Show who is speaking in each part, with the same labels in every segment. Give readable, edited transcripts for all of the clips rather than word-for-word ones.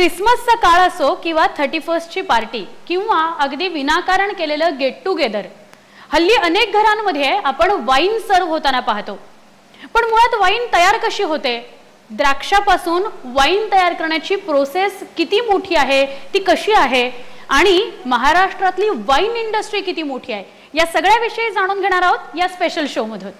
Speaker 1: क्रिसमसचा काळ असो किंवा 31 ची पार्टी किंवा अगदी विनाकारण केलेलं गेट टुगेदर, हल्ली अनेक घरांमध्ये आपण वाईन सर्व होताना पाहतो। पण मुळात वाईन तयार कशी होते, द्राक्षापासून वाईन तयार करण्याची प्रोसेस किती मोठी आहे, ती कशी आहे आणि महाराष्ट्रातली वाईन इंडस्ट्री किती मोठी आहे, या सगळ्याविषयी जाणून घेणार आहोत या स्पेशल शो मधून।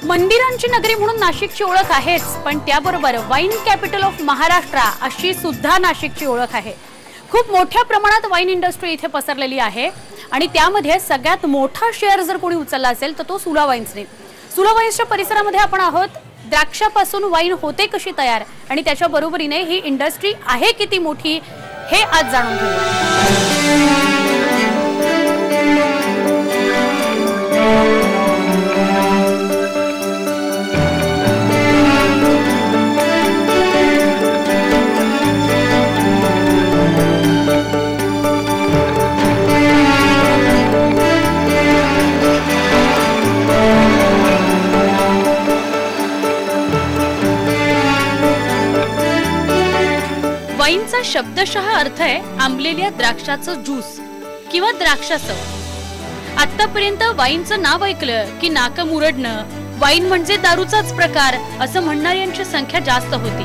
Speaker 1: मंदिरांची नगरी म्हणून नाशिकची ओळख आहेच, पण त्याबरोबर वाईन कॅपिटल ऑफ महाराष्ट्र अशी सुद्धा नाशिकची ओळख आहे। खूप मोठ्या प्रमाणात वाईन इंडस्ट्री इथे पसरलेली आहे आणि त्यामध्ये सगळ्यात मोठा शेअर जर कोणी उचलला असेल तर तो सुला वाईन्सने। सुला वाईन्सच्या परिसरामध्ये आपण आहोत। द्राक्षापासून वाईन होते कशी तयार आणि त्याच्या बरोबरीने ही इंडस्ट्री आहे किती मोठी हे आज जाणून घेऊया। वाईनचा शब्दशः अर्थ आहे आंबलेल्या द्राक्षाचं ज्यूस किंवा द्राक्षासव। आतापर्यंत वाईनचं नाव ऐकलं की नाक मुरडणं, वाईन म्हणजे दारूचाच प्रकार असं म्हणणाऱ्यांची संख्या जास्त होती।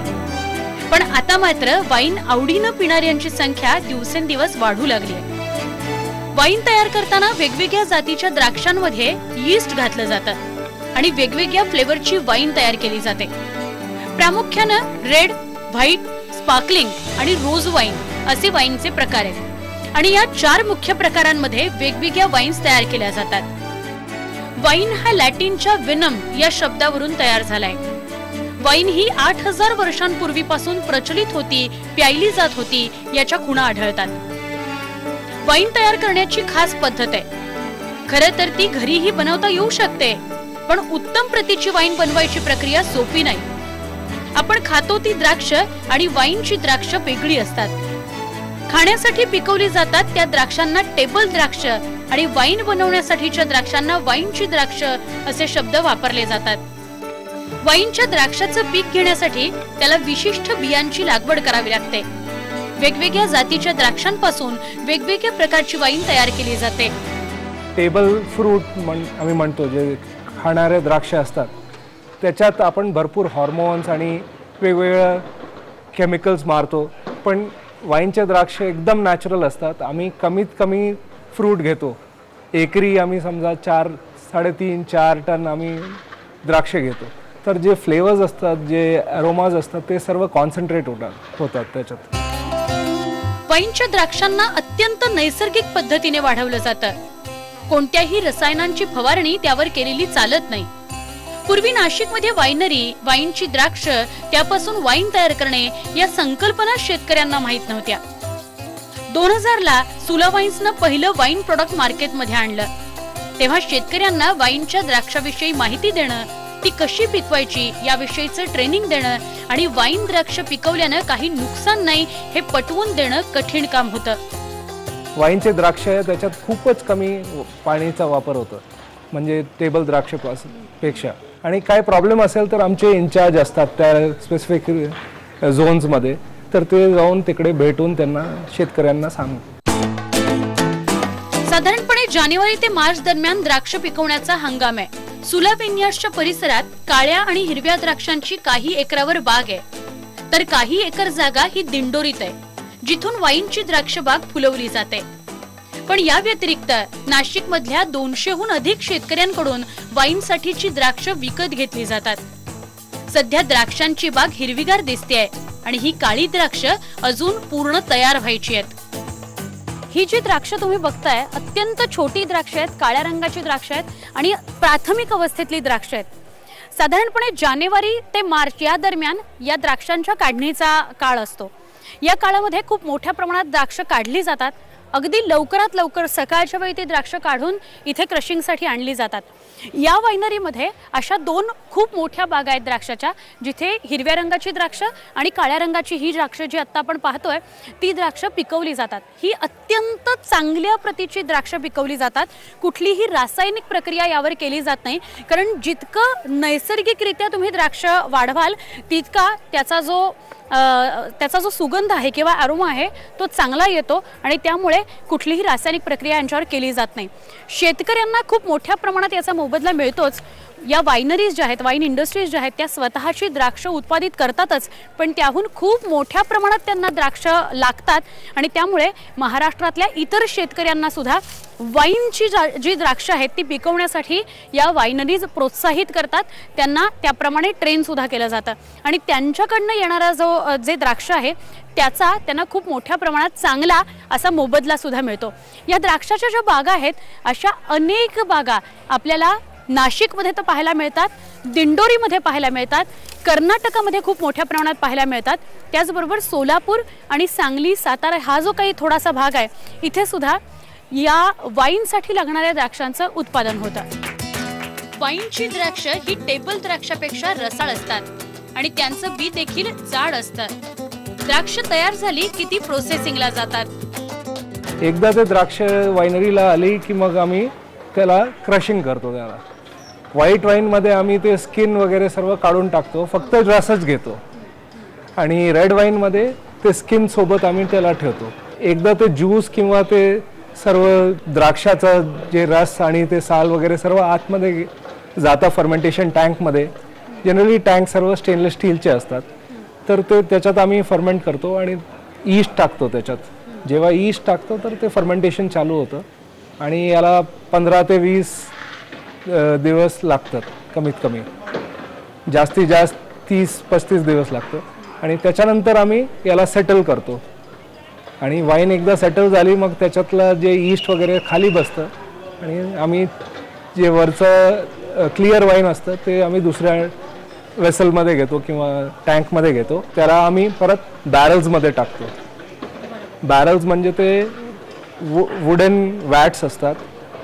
Speaker 1: पण आता मात्र वाईन आवडीनं पिणाऱ्यांची संख्या दिवसेंदिवस वाढू लागली आहे। वाईन तयार करताना वेगवेगळ्या जातीच्या द्राक्षांमध्ये यीस्ट घातलं जातं आणि वेगवेगळ्या फ्लेवरची वाईन तयार केली जाते। प्रामुख्यानं रेड, व्हाईट, स्पार्कलिंग आणि रोज वाईन असे वाईनचे प्रकार आहेत आणि या 4 मुख्य प्रकारांमध्ये वेगवेगळ्या वाईन्स तयार केल्या जातात। वाईन हा लॅटिनच्या विनम या शब्दावरून तयार झालाय। वाईन ही 8000 वर्षांपूर्वीपासून प्रचलित होती, प्यायली जात होती याच्या खुणा आढळतात। वाईन तयार करण्याची खास पद्धत आहे। खरं तर ती घरीही बनवता येऊ शकते, पण उत्तम प्रतीची वाईन बनवायची प्रक्रिया सोपी नाही। आपण खातो ती द्राक्ष आणि वाईनची द्राक्ष वेगळी असतात। खाण्यासाठी पिकवली जातात त्या द्राक्षांना टेबल द्राक्ष आणि वाईन बनवण्यासाठीच्या द्राक्षांना वाईनची द्राक्ष असे शब्द वापरले जातात। वाईनच्या द्राक्षाचं पीक घेण्यासाठी त्याला विशिष्ट बियांची लागवड करावी लागते। वेगवेगळ्या जातीच्या द्राक्षांपासून वेगवेगळ्या प्रकारची वाईन तयार केली जाते।
Speaker 2: टेबल फ्रूट आम्ही म्हणतो, जे खाणारे द्राक्ष असतात त्याच्यात आपण भरपूर हार्मोन्स आणि वेगवेगळे केमिकल्स मारतो, पण वाईनचे द्राक्ष एकदम नॅचरल असतात। आम्ही कमीत कमी फ्रूट घेतो, एकरी आम्ही समजा 3.5-4 टन आम्ही द्राक्ष घेतो, तर जे फ्लेवर्स असतात, जे अरोमाज असतात ते सर्व कॉन्सन्ट्रेट होतात त्याच्यात।
Speaker 1: वाईनच्या द्राक्षांना अत्यंत नैसर्गिक पद्धतीने वाढवलं जातं। कोणत्याही रसायनांची फवारणी त्यावर केलेली चालत नाही। पूर्वी नाशिकमध्ये वाईनरी, वाईनची द्राक्ष, त्यापासून वाईन तयार करणे या संकल्पना शेतकऱ्यांना माहित नव्हत्या। 2000 ला सुला वाईन्सनं पहिलं वाईन प्रोडक्ट मार्केटमध्ये आणलं। तेव्हा शेतकऱ्यांना वाईनच्या द्राक्षाविषयी माहिती देणं, ती कशी पिकवायची याविषयीचं ट्रेनिंग देणं आणि वाईन द्राक्ष पिकवल्यानं काही नुकसान नाही हे पटवून देणं कठीण काम होतं।
Speaker 2: वाईनचे द्राक्ष त्याच्यात खूपच कमी पाण्याचा वापर होतो, म्हणजे टेबल द्राक्षापेक्षा। आणि काय प्रॉब्लेम असेल तर आमचे इन्चार्ज असतात त्या स्पेसिफिक झोन्समध्ये, तर ते जाऊन तिकडे भेटून त्यांना शेतकऱ्यांना सांगू।
Speaker 1: साधारणपणे जानेवारी ते मार्च दरम्यान द्राक्ष पिकवण्याचा हंगाम आहे। सुला विन्यासच्या परिसरात काळ्या आणि हिरव्या द्राक्षांची काही एकरावर बाग आहे, तर काही एकर जागा ही दिंडोरीत आहे, जिथून वाईनची द्राक्ष बाग फुलवली जाते। पण या व्यतिरिक्त नाशिक मधल्या 200हून अधिक शेतकऱ्यांकडून वाईनसाठीची द्राक्ष विकत घेतली जातात। सध्या द्राक्षांची बाग हिरवीगार दिसते आणि ही काळी द्राक्ष अजून पूर्ण तयार व्हायची आहेत। ही जी द्राक्ष तुम्ही बघताय अत्यंत छोटी द्राक्ष आहेत, काळ्या रंगाची द्राक्ष आहेत आणि प्राथमिक अवस्थेतली द्राक्ष आहेत। साधारणपणे जानेवारी ते मार्च या दरम्यान या द्राक्षांच्या काढणीचा काळ असतो। या काळामध्ये खूप मोठ्या प्रमाणात द्राक्ष काढली जातात अगदी लवकरात लवकर सकाळच्या वेळी ती द्राक्ष काढून इथे क्रशिंगसाठी आणली जातात। या वायनरीमध्ये अशा 2 खूप मोठ्या बागा आहेत द्राक्षाच्या, जिथे हिरव्या रंगाची द्राक्ष आणि काळ्या रंगाची ही द्राक्ष जी आता आपण पाहतोय ती द्राक्ष पिकवली जातात। ही अत्यंत चांगल्या प्रतीची द्राक्ष पिकवली जातात। कुठलीही रासायनिक प्रक्रिया यावर केली जात नाही, कारण जितकं नैसर्गिकरित्या तुम्ही द्राक्ष वाढवाल तितका त्याचा जो सुगंध आहे किंवा अरोमा आहे तो चांगला येतो आणि त्यामुळे कुठलीही रासायनिक प्रक्रिया यांच्यावर केली जात नाही। शेतकऱ्यांना खूप मोठ्या प्रमाणात याचा मोबदला मिळतोच। या वायनरीज ज्या आहेत, वाईन इंडस्ट्रीज ज्या आहेत, त्या स्वतःची द्राक्ष उत्पादित करतातच, पण त्याहून खूप मोठ्या प्रमाणात त्यांना द्राक्ष लागतात आणि त्यामुळे महाराष्ट्रातल्या इतर शेतकऱ्यांना सुद्धा वाईनची जी द्राक्ष आहेत ती पिकवण्यासाठी या वायनरीज प्रोत्साहित करतात। त्यांना त्याप्रमाणे ट्रेन सुद्धा केलं जातं आणि त्यांच्याकडनं येणारा जे द्राक्ष आहे त्याचा त्यांना खूप मोठ्या प्रमाणात चांगला असा मोबदला सुद्धा मिळतो। या द्राक्षाच्या ज्या बागा आहेत अशा अनेक बागा आपल्याला नाशिकमध्ये तर पाहायला मिळतात, दिंडोरीमध्ये पाहायला मिळतात, कर्नाटकामध्ये खूप मोठ्या प्रमाणात पाहायला मिळतात। त्याचबरोबर सोलापूर आणि सांगली, सातारा हा जो काही थोडासा भाग आहे इथे सुद्धा या वाईनसाठी लागणाऱ्या द्राक्षांचं उत्पादन होतं। वाईनची द्राक्ष ही टेबल द्राक्षापेक्षा रसाळ असतात आणि त्यांचं बी देखील जाड असतं। द्राक्ष तयार झाली की ती प्रोसेसिंगला जातात।
Speaker 2: एकदा ते द्राक्ष वायनरीला आली की मग आम्ही त्याला क्रशिंग करतो। त्याला व्हाईट वाईनमध्ये आम्ही ते स्किन वगैरे सर्व काढून टाकतो, फक्त रसच घेतो आणि रेड वाईनमध्ये ते स्किन सोबत आम्ही त्याला ठेवतो। एकदा ते ज्यूस किंवा ते सर्व द्राक्षाचा जे रस आणि ते साल वगैरे सर्व आतमध्ये जातं फर्मेंटेशन टँकमध्ये। जनरली टँक सर्व स्टेनलेस स्टीलचे असतात, तर ते त्याच्यात आम्ही फर्मेंट करतो आणि ईस्ट टाकतो त्याच्यात। जेव्हा ईस्ट टाकतो तर ते फर्मेंटेशन चालू होतं आणि याला 15 ते 20 दिवस लागतात कमीत कमी, जास्तीत जास्त 30-35 दिवस लागतं आणि त्याच्यानंतर आम्ही याला सेटल करतो आणि वाईन एकदा सेटल झाली मग त्याच्यातलं जे ईस्ट वगैरे खाली बसतं आणि आम्ही जे वरचं क्लिअर वाईन असतं ते आम्ही दुसऱ्या वेसलमध्ये घेतो किंवा टँकमध्ये घेतो। त्याला आम्ही परत बॅरल्समध्ये टाकतो। बॅरल्स म्हणजे ते वुडन वॅट्स असतात,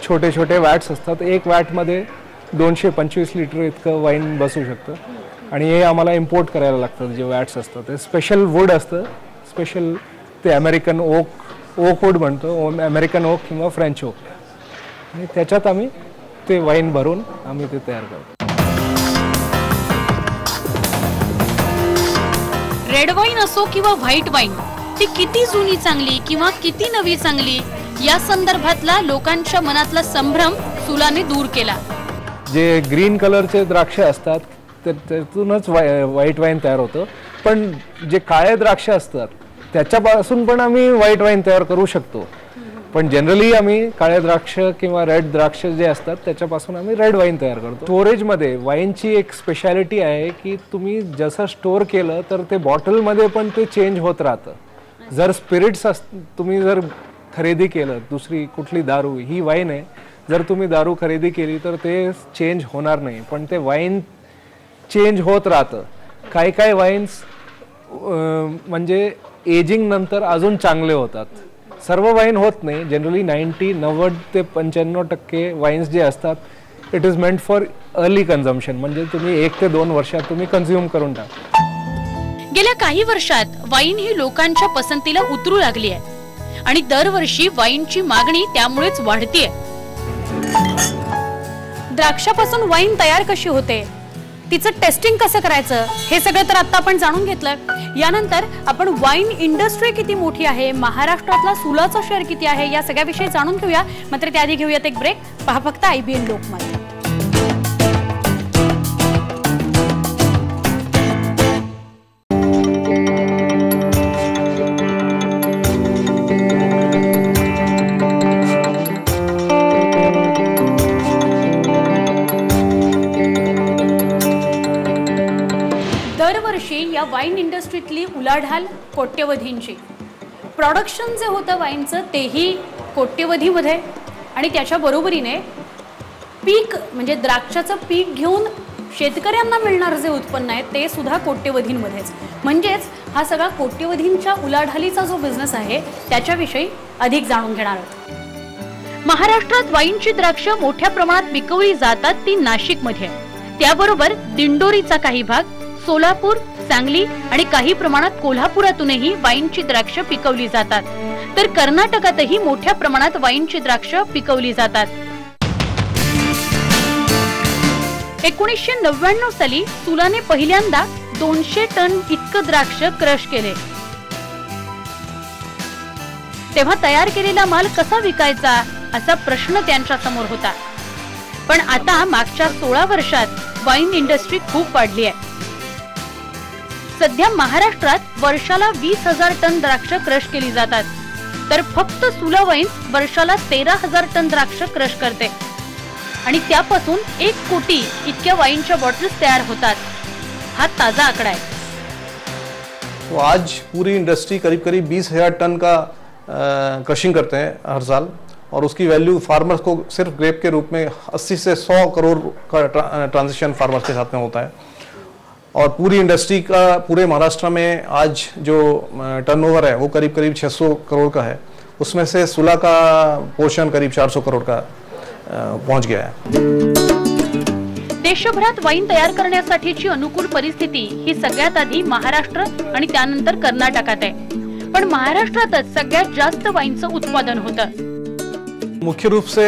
Speaker 2: छोटे छोटे वॅट्स असतात। एक वॅटमध्ये 225 लिटर इतकं वाईन बसू शकतं आणि हे आम्हाला इम्पोर्ट करायला लागतं। जे वॅट्स असतात ते स्पेशल वूड असतं, स्पेशल ते अमेरिकन ओक वूड म्हणतो, अमेरिकन ओक किंवा फ्रेंच ओक, आणि त्याच्यात आम्ही ते वाईन भरून आम्ही ते तयार करतो।
Speaker 1: रेड वाईन असो किंवा व्हाईट वाईन, ती किती जुनी चांगली किंवा किती नवी चांगली या संदर्भातला लोकांच्या मनातला संभ्रम सुलाने दूर केला।
Speaker 2: जे ग्रीन कलरचे द्राक्ष असतात त्यातूनच व्हाईट वाईन तयार होतं, पण जे काळे द्राक्ष असतात त्याच्यापासून पण आम्ही व्हाईट वाईन तयार करू शकतो, पण जनरली आम्ही काळे द्राक्ष किंवा रेड द्राक्ष जे असतात त्याच्यापासून आम्ही रेड वाईन तयार करतो। स्टोरेजमध्ये वाईनची एक स्पेशालिटी आहे की तुम्ही जसं स्टोअर केलं तर ते बॉटलमध्ये पण ते चेंज होत राहतं। जर स्पिरिट्स तुम्ही जर खरेदी केलं, दुसरी कुठली दारू, ही वाईन आहे, जर तुम्ही दारू खरेदी केली तर ते चेंज होणार नाही, पण ते वाईन चेंज होत राहतं। काही वाईन्स म्हणजे एजिंग नंतर अजून चांगले होतात, सर्व वाईन होत नाही। जनरली 90 ते 95% वाईन्स जे असतात it is meant for early consumption, म्हणजे तुम्ही 1 ते 2 वर्षात तुम्ही कन्झ्युम करून टाका।
Speaker 1: गेल्या काही वर्षात वाईन ही लोकांच्या पसंतीला उतरू लागली आहे आणि दरवर्षी वाईनची मागणी त्यामुळेच वाढतीये। द्राक्षापासून वाईन तयार कशी होते, तिचं टेस्टिंग कसं करायचं, हे सगळं तर आता आपण जाणून घेतलं। यानंतर आपण वाईन इंडस्ट्री किती मोठी आहे, महाराष्ट्रातला सुलाचा शेअर किती आहे, या सगळ्याविषयी जाणून घेऊया। मात्र त्याआधी घेऊयात एक ब्रेक। पहा फक्त IBN लोकमत। दरवर्षी या वाईन इंडस्ट्रीतली उलाढाल कोट्यवधींची, प्रोडक्शन जे होतं वाईनचं तेही कोट्यवधीमध्ये आणि त्याच्या बरोबरीने पीक म्हणजे द्राक्षाचं पीक घेऊन शेतकऱ्यांना मिळणार जे उत्पन्न आहे ते सुद्धा कोट्यवधींमध्येच। म्हणजेच हा सगळा कोट्यवधींच्या उलाढालीचा जो बिझनेस आहे त्याच्याविषयी अधिक जाणून घेणार आहोत। महाराष्ट्रात वाईनची द्राक्ष मोठ्या प्रमाणात पिकवली जातात ती नाशिकमध्ये, त्याबरोबर दिंडोरीचा काही भाग, सोलापूर, सांगली आणि काही प्रमाणात कोल्हापुरातूनही वाईनची द्राक्ष पिकवली जातात, तर कर्नाटकातही मोठ्या प्रमाणात वाईनची द्राक्ष पिकवली जातात। 1999 साली सुलाने पहिल्यांदा 200 टन इतकं द्राक्ष क्रश केले। तेव्हा तयार केलेला माल कसा विकायचा असा प्रश्न त्यांच्या समोर होता। पण आता मागच्या 16 वर्षात वाईन इंडस्ट्री खूप वाढली आहे। सध्या महाराष्ट्रात वर्षाला 20,000 टन द्राक्ष क्रश केली जातात, तर फक्त सुला वाईन्स वर्षाला 13,000 टन द्राक्ष क्रश करते आणि त्यापासून 1 कोटी इतक्या वाईनच्या बॉटल्स तयार होतात। हा ताजा आकडा है।
Speaker 3: तो आज पूरी इंडस्ट्री करीब करीब 20,000 टन का क्रशिंग करते हैं हर साल, और उसकी वैल्यू फार्मर्स को सिर्फ ग्रेप के रूप में 80 से 100 करोड़ का ट्रांजेक्शन फार्मर्स के साथ में होता है। और पूरी इंडस्ट्री का पूरे महाराष्ट्र में आज जो टर्नओवर है वो करीब करीब 600 करोड़ का है, उसमें से सुला का पोर्शन करीब 400 करोड़ का पहुंच गया है।
Speaker 1: देशभरात वाईन तयार करण्यासाठीची अनुकूल परिस्थिती ही सगळ्यात आधी महाराष्ट्र आणि त्यानंतर कर्नाटकात आहे, पण महाराष्ट्रातच सगळ्यात जास्त वाईनचं उत्पादन होतं।
Speaker 3: मुख्य रूप से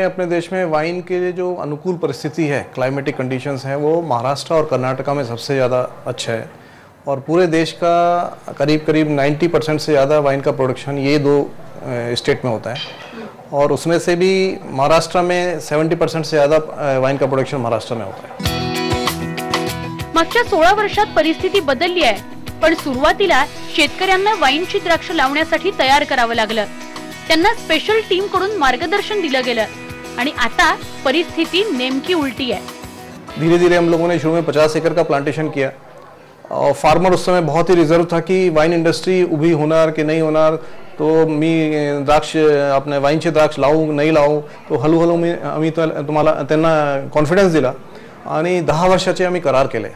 Speaker 3: अपने देश में वाइन के लिए जो अनुकूल परिस्थिति है, क्लाइमेटिक कंडीशंस हैं, वो महाराष्ट्र और कर्नाटका में सबसे ज़्यादा अच्छा है। और पूरे देश का करीब करीब 90% से ज़्यादा वाइन का प्रोडक्शन ये 2 स्टेट में होता है, और उसमें से भी महाराष्ट्र में 70% से ज़्यादा वाइन का प्रोडक्शन महाराष्ट्र में होता है।
Speaker 1: मागच्या 16 वर्षात परिस्थिती बदलली आहे, पण सुरुवातीला शेतकऱ्यांना वाईनची द्राक्ष लावण्यासाठी तयार करावं लागलं। त्यांना स्पेशल टीम कडून मार्गदर्शन दिलं गेलं आणि आता परिस्थिती नेमकी उलटी है।
Speaker 3: धीरे धीरे हम लोगों ने शुरू में 50 एकड़ का प्लांटेशन किया, और फार्मर उस समय बहुत ही रिजर्व था कि वाइन इंडस्ट्री उभी होणार की नाही होणार, तो मी द्राक्ष आपल्या वाईनचे द्राक्ष लावू नाही लावू, तो हळूहळू आम्ही तुम्हाला त्यांना कॉन्फिडन्स दिला आणि 10 वर्षाचे आम्ही करार केले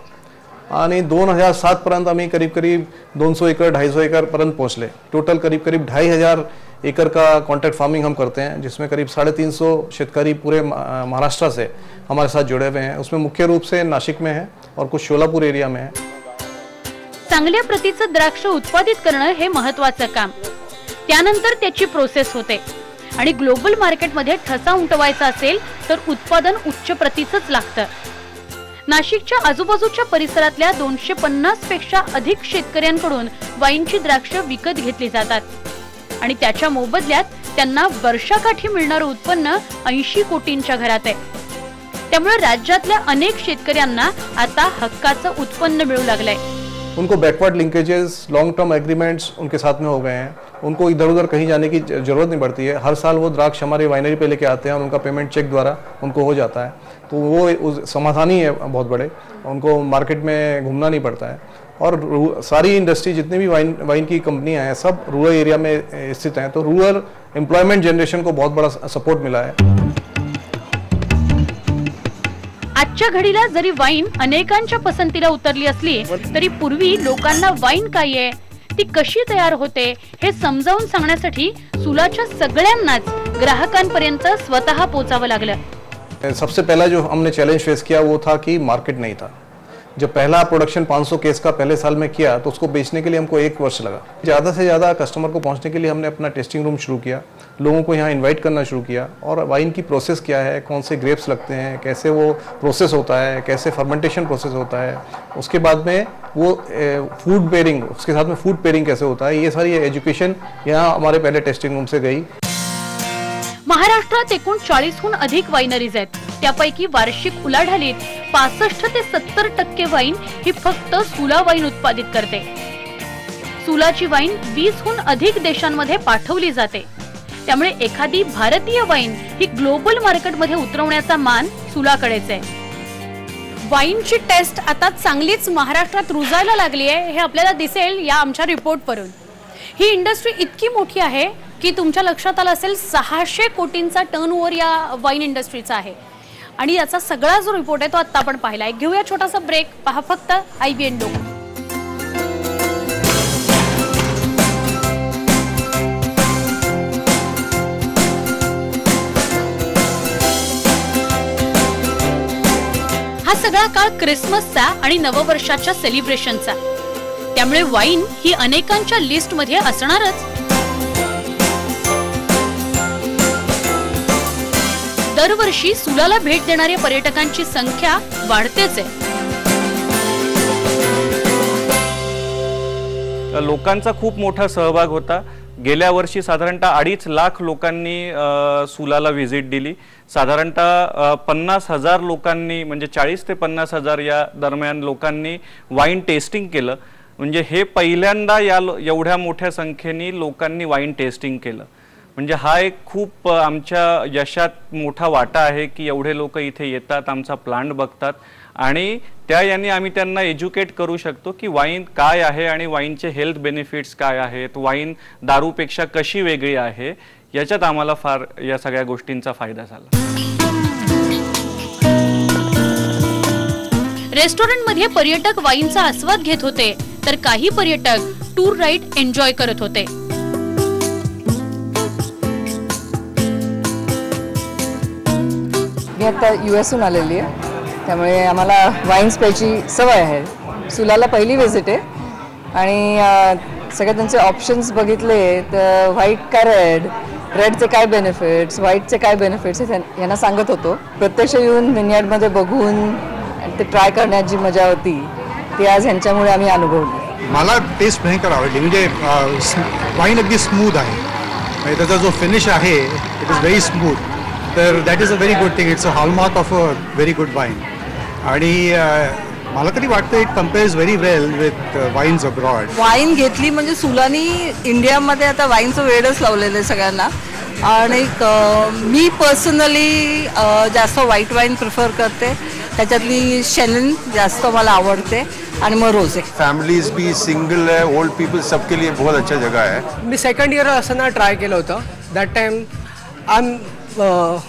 Speaker 3: आणि 2007 पर्यंत आम्ही करीब करीब 200 एकड़ 250 एकड़ पर्यंत पहुँचले। टोटल करीब करीब 2,500 एकड़ का कॉन्ट्रैक्ट फार्मिंग हम करते हैं, जिसमें करीब 350 शेतकरी पूरे महाराष्ट्र से हमारे साथ जुड़े हुए हैं। उसमें मुख्य रूप से नाशिक में है और कुछ सोलापुर एरिया में है।
Speaker 1: चांगल्या प्रतीचं द्राक्ष उत्पादित करणं हे महत्त्वाचं काम, त्यानंतर त्याची प्रोसेस होते आणि ग्लोबल मार्केटमध्ये ठसा उमटवायचा असेल तर उत्पादन उच्च प्रतीचंच लागतं। नाशिकच्या आजूबाजूच्या परिसरातल्या 250 पेक्षा अधिक शेतकऱ्यांकडून वाईनची द्राक्ष विकत घेतली जातात आणि त्याच्या मोबदल्यात त्यांना वर्षाकाठी मिळणारं उत्पन्न 80 कोटींच्या घरात आहे। त्यामुळे राज्यातल्या अनेक शेतकऱ्यांना आता हक्काचं उत्पन्न मिळू लागलंय।
Speaker 3: उनको backward linkages, long term agreements उनके साथ में हो गए हैं, उनको इधर उधर कहीं जाने की ज़रूरत नहीं पड़ती है। हर साल वो द्राक्ष हमारे वाइनरी पे लेके आते हैं और उनका पेमेंट चेक द्वारा उनको हो जाता है, तो वो समाधान ही है बहुत बड़े, उनको मार्केट में घूमना नहीं पड़ता है। और सारी इंडस्ट्री जितनी भी वाइन की कंपनियां हैं सब रूरल एरिया में स्थित हैं, तो रूरल एम्प्लॉयमेंट जनरेशन को बहुत बड़ा सपोर्ट मिला है।
Speaker 1: आजच्या घडीला जरी वाईन अनेकांच्या पसंतीला उतरली असली तरी पूर्वी लोकांना वाईन काय आहे, ती कशी तयार होते हे समजावून सांगण्यासाठी सुलाच्या सगळ्यांनाच ग्राहकांपर्यंत स्वतः पोहोचावं लागलं।
Speaker 3: सबसे पहला जो हमने चैलेंज फेस किया वो था कि मार्केट नहीं था। जब पहला प्रोडक्शन 500 केस का पहले साल में किया तो उसको बेचने के लिए हमको 1 वर्ष लगा। ज़्यादा से ज़्यादा कस्टमर को पहुंचने के लिए हमने अपना टेस्टिंग रूम शुरू किया, लोगों को यहाँ इनवाइट करना शुरू किया, और वाइन की प्रोसेस क्या है, कौन से ग्रेप्स लगते हैं, कैसे वो प्रोसेस होता है, कैसे फर्मेंटेशन प्रोसेस होता है, उसके बाद में वो फूड पेयरिंग, उसके साथ में फूड पेयरिंग कैसे होता है, ये सारी एजुकेशन यहाँ हमारे पहले टेस्टिंग रूम से गई।
Speaker 1: महाराष्ट्रात एकूण 40हून अधिक वाइनरीज आहेत, त्यापैकी वार्षिक उलाढालीत 65 ते 70% वाईन ही फक्त सुला वाईन उत्पादित करते। सुलाची वाईन 20हून अधिक देशांमध्ये पाठवली जाते, त्यामुळे एखादी भारतीय वाईन ही ग्लोबल मार्केटमध्ये उतरवण्याचा मान सुलाकडेच आहे। वाईनची टेस्ट आता चांगलीच महाराष्ट्रात रुजायला लागली आहे, हे आपल्याला दिसेल या आमच्या रिपोर्टवरून। ही इंडस्ट्री इतकी मोठी आहे की तुमच्या लक्षात आलं असेल 600 कोटींचा टर्नओव्हर या वाईन इंडस्ट्रीचा आहे आणि याचा सगळा जो रिपोर्ट आहे तो आता आपण पाहिला आहे। घेऊया छोटासा ब्रेक, पहा फक्त IBN लोक। हा सगळा काळ क्रिसमसचा आणि नववर्षाच्या सेलिब्रेशनचा, त्यामुळे वाईन ही अनेकांच्या लिस्ट मध्ये असणारच। दरवर्षी सुलाला भेट देणाऱ्या पर्यटकांची संख्या वाढतेच आहे।
Speaker 4: लोकांचा खूप मोठा सहभाग होता। गेल्या वर्षी साधारणतः 2.5 लाख लोकांनी सुलाला व्हिजिट दिली। साधारणतः 50,000 लोकांनी, म्हणजे 40 ते 50,000 या दरम्यान लोकांनी वाईन टेस्टिंग केलं। म्हणजे हे पहिल्यांदा एवढ्या मोठ्या संख्येने लोकांनी वाईन टेस्टिंग केलं। म्हणजे हा एक खूप आमच्या यशात मोठा वाटा आहे की एवढे लोक इथे येतात, आमचा प्लांट बघतात आणि त्या याने आम्ही त्यांना एज्युकेट करू शकतो की वाईन काय आहे आणि वाईनचे हेल्थ बेनिफिट्स काय आहेत, वाईन दारूपेक्षा कशी वेगळी आहे। याच्यात आम्हाला फार या सगळ्या गोष्टींचा फायदा झाला।
Speaker 1: रेस्टॉरंटमध्ये पर्यटक वाईनचा आस्वाद घेत होते, तर काही पर्यटक टूर राईड एन्जॉय करत होते।
Speaker 5: मी आता US आलेली आहे, त्यामुळे आम्हाला वाईन्स प्यायची सवय आहे। सुलाला पहिली व्हिजिट आहे आणि सगळे त्यांचे ऑप्शन्स बघितले तर व्हाईट का रेडचे काय बेनिफिट्स, व्हाईटचे काय बेनिफिट्स यांना सांगत होतो। प्रत्यक्ष येऊन विनयार्डमध्ये बघून ते ट्राय करण्याची जी मजा होती ती आज ह्यांच्यामुळे आम्ही अनुभवली।
Speaker 6: मला टेस्ट भयंकर आवडली। म्हणजे वाईन अगदी स्मूथ आहे, त्याचा जो फिनिश आहे इट इज व्हेरी स्मूथ, तर that is a very good thing. It's a hallmark of a very good wine आणि मला तरी वाटतं it compares very well with wines abroad.
Speaker 5: Wine घेतली म्हणजे सुलानी इंडियामध्ये आता वाईनचं वेडच लावलेलं आहे सगळ्यांना आणि मी पर्सनली जास्त व्हाईट वाईन प्रिफर करते, त्याच्यातली शेनन जास्त मला आवडते आणि मग रोजे।
Speaker 7: फैमिलीज भी सिंगल है, ओल्ड पीपल सबके लिए बहुत अच्छा जगह है।
Speaker 2: मी सेकंड इयर असताना ट्राय केलं होतं। दॅट टाइम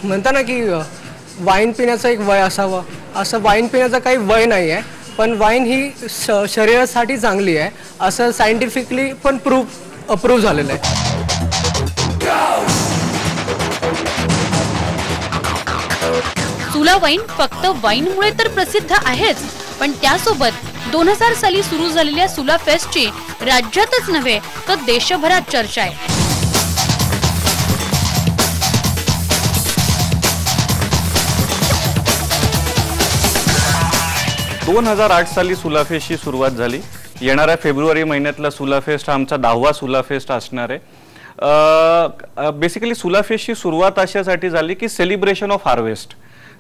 Speaker 2: म्हणता ना की वाईन पिण्याचं एक वय असावं, असं वाईन पिण्याचं काही वय नाही आहे, पण वाईन ही शरीरासाठी चांगली आहे असं सायंटिफिकली पण अप्रूव्ह झालेलं आहे।
Speaker 1: सुला वाईन फक्त वाईनमुळे तर प्रसिद्ध आहेच, पण त्यासोबत 2000 साली सुरू झालेल्या सुला फेस्टची राज्यातच नव्हे तर देशभरात चर्चा आहे।
Speaker 4: 2008 साली सुला फेस्टची सुरुवात झाली। येणाऱ्या फेब्रुवारी महिन्यातला सुला फेस्ट हा आमचा 10वा सुला फेस्ट असणार आहे। बेसिकली सुला फेस्टची सुरुवात अशासाठी झाली की सेलिब्रेशन ऑफ हार्वेस्ट।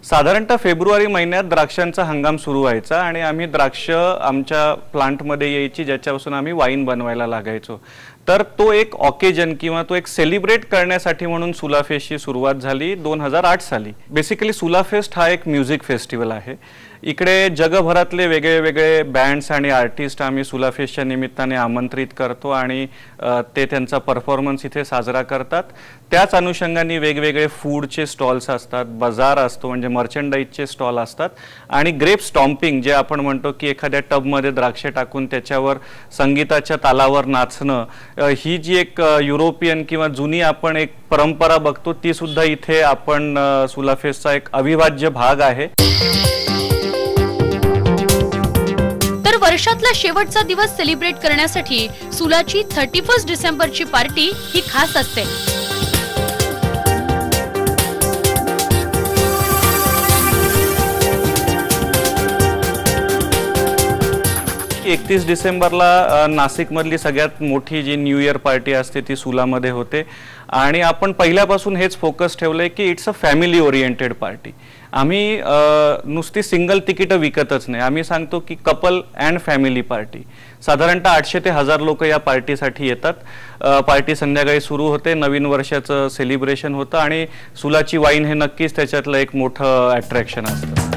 Speaker 4: साधारणतः फेब्रुवारी महिन्यात द्राक्षांचा हंगाम सुरू व्हायचा आणि आम्ही द्राक्ष आमच्या प्लांटमध्ये यायची ज्याच्यापासून आम्ही वाईन बनवायला लागायचो। तर तो एक ऑकेजन किंवा तो एक सेलिब्रेट करण्यासाठी म्हणून सुला फेस्टची सुरुवात झाली 2008 साली। बेसिकली सुला फेस्ट हा एक म्युझिक फेस्टिवल आहे। इकडे जगभरातले वेगळे वेगळे बँड्स आणि आर्टिस्ट आम्ही सुला फेस्टच्या निमित्ताने आमंत्रित करतो आणि ते त्यांचा परफॉर्मन्स इथे साजरा करतात। त्याच अनुषंगाने वेगवेगळे फूडचे स्टॉल्स असतात, बाजार असतो म्हणजे मर्चंडाईजचे स्टॉल असतात आणि ग्रेप स्टॉम्पिंग जे आपण म्हणतो की एखाद्या टबमध्ये द्राक्ष टाकून त्याच्यावर संगीताच्या तालावर नाचणं, ही जी एक युरोपियन किंवा जुनी आपण एक परंपरा बघतो ती सुद्धा इथे आपण सुला फेस्टचा एक अविभाज्य भाग आहे।
Speaker 1: तर वर्षातला शेवटचा दिवस सेलिब्रेट करण्यासाठी सुलाची 31 डिसेंबरची पार्टी ही खास असते।
Speaker 4: 31 डिसेंबरला नाशिकमधली सगळ्यात मोठी जी न्यू इयर पार्टी असते ती सुलामध्ये होते आणि आपण पहिल्यापासून हेच फोकस ठेवलंय की it's a family oriented party. आम्ही नुसती सिंगल तिकीट विकतच नाही, आम्ही सांगतो की कपल अँड फॅमिली पार्टी। साधारणतः 800 ते 1000 लोक या पार्टीसाठी येतात। पार्टी संध्याकाळी सुरू होते, नवीन वर्षाचं सेलिब्रेशन होतं आणि सुलाची वाईन हे नक्कीच त्याच्यातलं एक मोठं अट्रॅक्शन असतं।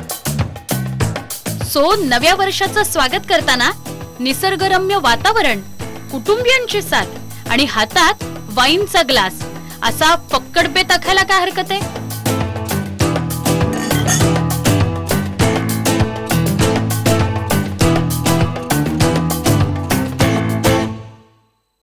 Speaker 1: सो नव्या वर्षाचं स्वागत करताना निसर्गरम्य वातावरण, कुटुंबियांची साथ आणि हातात वाईनचा ग्लास असा फक्कड बेत आखायला काय हरकत आहे।